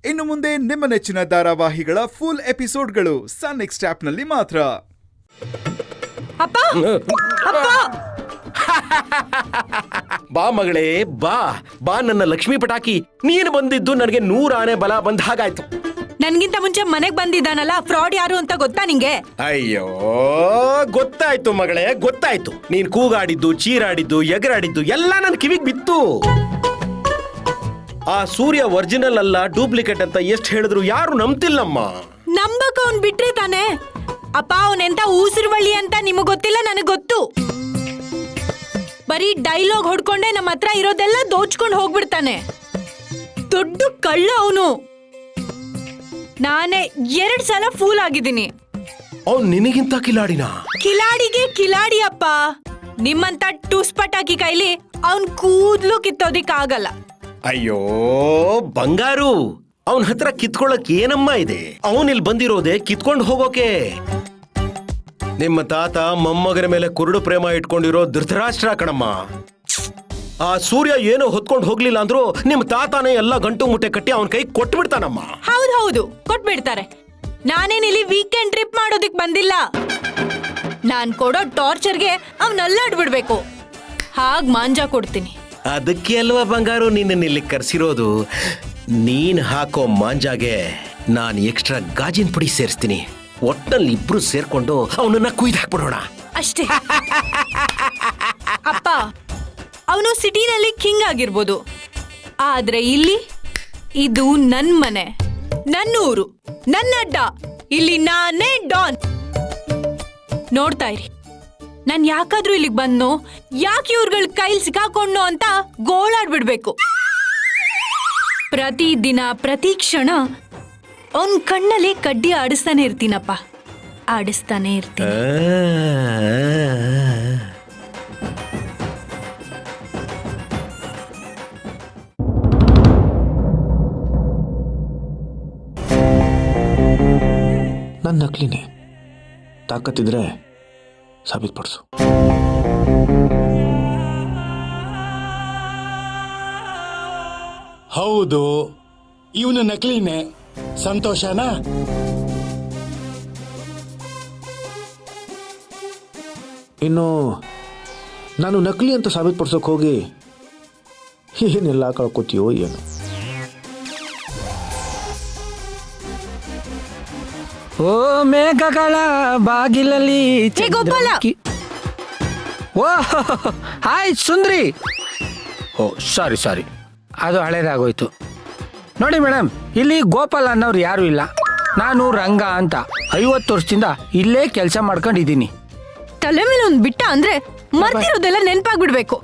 ಇನ್ನು ಮುಂದೆ ನಿಮ್ಮ ನೆಚ್ಚಿನ ಧಾರಾವಾಹಿಗಳ ಫುಲ್ ಎಪಿಸೋಡ್ಗಳು ಸನ್ ನೆಕ್ಸ್ಟ್ ಆಪ್ನಲ್ಲಿ ಮಾತ್ರ. ಅಪ್ಪ ಅಪ್ಪ ಬಾ ಮಗಳೇ ಬಾ ಬಾ ನನ್ನ ಲಕ್ಷ್ಮೀ ಪಟಾಕಿ. ನೀನು ಬಂದಿದ್ದು ನನಗೆ 100 ಆನೆ ಬಲ ಬಂದ ಹಾಗಾಯ್ತು. ನನ್ಗಿಂತ ಮುಂಚೆ ಮನೆಗ್ ಬಂದಿದ್ದಾನಲ್ಲ ಫ್ರಾಡ್ ಯಾರು ಅಂತ ಗೊತ್ತಾ ನಿಂಗೆ? ಅಯ್ಯೋ ಗೊತ್ತಾಯ್ತು ಮಗಳೇ ಗೊತ್ತಾಯ್ತು. ನೀನ್ ಕೂಗಾಡಿದ್ದು ಚೀರಾಡಿದ್ದು ಎಗರಾಡಿದ್ದು ಎಲ್ಲ ನನ್ನ ಕಿವಿಗ್ ಬಿತ್ತು. ಆ ಸೂರ್ಯ ಒರಿಜಿನಲ್ ಅಲ್ಲ ಡೂಪ್ಲಿಕೇಟ್ ಅಂತ ಎಷ್ಟು ಹೇಳಿದ್ರು ಯಾರು ನಂಬ್ತಿಲ್ಲಮ್ಮ. ನಂಬಕ್ ಅವ್ನ್ ಬಿಟ್ರೆ ತಾನೆ. ಅಪ್ಪ ಅವನೆಂತ ಊಸಿರುವಳ್ಳಿ ಅಂತ ನಿಮಗ್ ಗೊತ್ತಿಲ್ಲ, ನನಗ್ ಗೊತ್ತು. ಬರೀ ಡೈಲಾಗ್ ಹೊಡ್ಕೊಂಡೆ ನಮ್ಮ ಹತ್ರ ಇರೋದೆಲ್ಲ ದೋಚ್ಕೊಂಡ್ ಹೋಗ್ಬಿಡ್ತಾನೆ. ದೊಡ್ಡ ಕಳ್ಳ ಅವನು. ನಾನೇ 2 ಸಲ ಫೂಲ್ ಆಗಿದ್ದೀನಿ. ಅವ್ನು ನಿನಗಿಂತ ಕಿಲಾಡಿನ? ಕಿಲಾಡಿಗೆ ಕಿಲಾಡಿ ಅಪ್ಪ. ನಿಮ್ಮಂತ ಟೂಸ್ ಪಟಾಕಿ ಕೈಲಿ ಅವನ್ ಕೂದ್ಲು ಕಿತ್ತೋದಿಕ್ ಆಗಲ್ಲ. ಅಯ್ಯೋ ಬಂಗಾರು, ಅವನ ಹತ್ರ ಕಿತ್ಕೊಳ್ಳಕ್ ಏನಮ್ಮ ಇದೆ? ಅವನಿಲ್ ಬಂದಿರೋದೆ ಕಿತ್ಕೊಂಡು ಹೋಗೋಕೆ. ನಿಮ್ಮ ತಾತ ಮೊಮ್ಮಗನ ಮೇಲೆ ಕುರುಡು ಪ್ರೇಮ ಇಟ್ಕೊಂಡಿರೋ ಧೃತರಾಷ್ಟ್ರ ಕಣಮ್ಮ. ಆ ಸೂರ್ಯ ಏನೋ ಹೊತ್ಕೊಂಡು ಹೋಗ್ಲಿಲ್ಲ ಅಂದ್ರೂ ನಿಮ್ ತಾತಾನೆ ಎಲ್ಲ ಗಂಟು ಮುಟ್ಟೆ ಕಟ್ಟಿ ಅವನ ಕೈ ಕೊಟ್ಟು ಬಿಡ್ತಾನಮ್ಮ. ಹೌದು ಕೊಟ್ಬಿಡ್ತಾರೆ. ನಾನೇನಿಲ್ಲಿ ವೀಕೆಂಡ್ ಟ್ರಿಪ್ ಮಾಡೋದಿಕ್ ಬಂದಿಲ್ಲ. ನಾನ್ ಕೊಡೋ ಟಾರ್ಚರ್ಗೆ ಅವ್ನಲ್ಲಾಡ್ಬಿಡ್ಬೇಕು. ಹಾಗ್ ಮಾಂಜಾ ಕೊಡ್ತೀನಿ. ಅದಕ್ಕೆ ಅಲ್ವಾ ಬಂಗಾರು ನಿನ್ನ ಇಲ್ಲಿ ಕರ್ಸಿರೋದು. ನೀನ್ ಹಾಕೋ ಮಾಂಜಾಗೆ ನಾನ್ ಎಕ್ಸ್ಟ್ರಾ ಗಾಜಿನ ಪುಡಿ ಸೇರಿಸ್ತೀನಿ. ಒಟ್ನಲ್ಲಿ ಇಬ್ರು ಸೇರ್ಕೊಂಡು ಅವನನ್ನ ಕುಯ್ದು ಹಾಕ್ಬಿಡೋಣ ಅಷ್ಟೇ. ಅಪ್ಪ ಅವನು ಸಿಟಿನಲ್ಲಿ ಕಿಂಗ್ ಆಗಿರ್ಬೋದು, ಆದ್ರೆ ಇಲ್ಲಿ ಇದು ನನ್ ಮನೆ, ನನ್ನ ಊರು, ನನ್ನ ಅಡ್ಡ. ಇಲ್ಲಿ ನಾನೇ ಡಾನ್. ನೋಡ್ತಾ ಇರಿ, ನಾನ್ ಯಾಕಾದ್ರೂ ಇಲ್ಲಿಗೆ ಬಂದ್ನೋ, ಯಾಕೆ ಇವ್ರಗಳ ಕೈಲಿ ಸಿಕ್ಕಾಕೊಂಡು ಅಂತ ಗೋಳಾಡ್ಬಿಡ್ಬೇಕು. ಪ್ರತಿ ದಿನ ಪ್ರತಿ ಕ್ಷಣ ಅವನ್ ಕಣ್ಣಲ್ಲಿ ಕಡ್ಡಿ ಆಡಿಸ್ತಾನೆ ಇರ್ತೀನಪ್ಪ, ಆಡಿಸ್ತಾನೆ ಇರ್ತೀನಿ. ನನ್ನ ನಕಲಿನೇ ತಾಕತ್ತಿದ್ರೆ ಸಾಬೀತುಪಡಿಸು. ಹೌದು, ಇವನು ನಕಲಿನೇ. ಸಂತೋಷನಾ? ಇನ್ನು ನಾನು ನಕಲಿ ಅಂತ ಸಾಬೀತುಪಡಿಸೋಕೆ ಹೋಗಿ ಏನೆಲ್ಲ ಕಳ್ಕೊತೀಯೋ ಏನು. ಓ ಮೇಘಗಳ ಬಾಗಿಲಲ್ಲಿ ಗೋಪಾಲ. ಓ ಹಾಯ್ ಸುಂದ್ರಿ. ಓ ಸಾರಿ ಅದು ಹಳೇದಾಗೋಯ್ತು. ನೋಡಿ ಮೇಡಮ್, ಇಲ್ಲಿ ಗೋಪಾಲ್ ಅನ್ನೋರು ಯಾರು ಇಲ್ಲ. ನಾನು ರಂಗ ಅಂತ 50 ವರ್ಷದಿಂದ ಇಲ್ಲೇ ಕೆಲಸ ಮಾಡ್ಕೊಂಡಿದ್ದೀನಿ. ತಲೆ ಮೇಲೆ ಒಂದ್ ಬಿಟ್ಟ ಅಂದ್ರೆ ಮರ್ತಿರೋದೆಲ್ಲ ನೆನ್ಪಾಗ್ಬಿಡ್ಬೇಕು.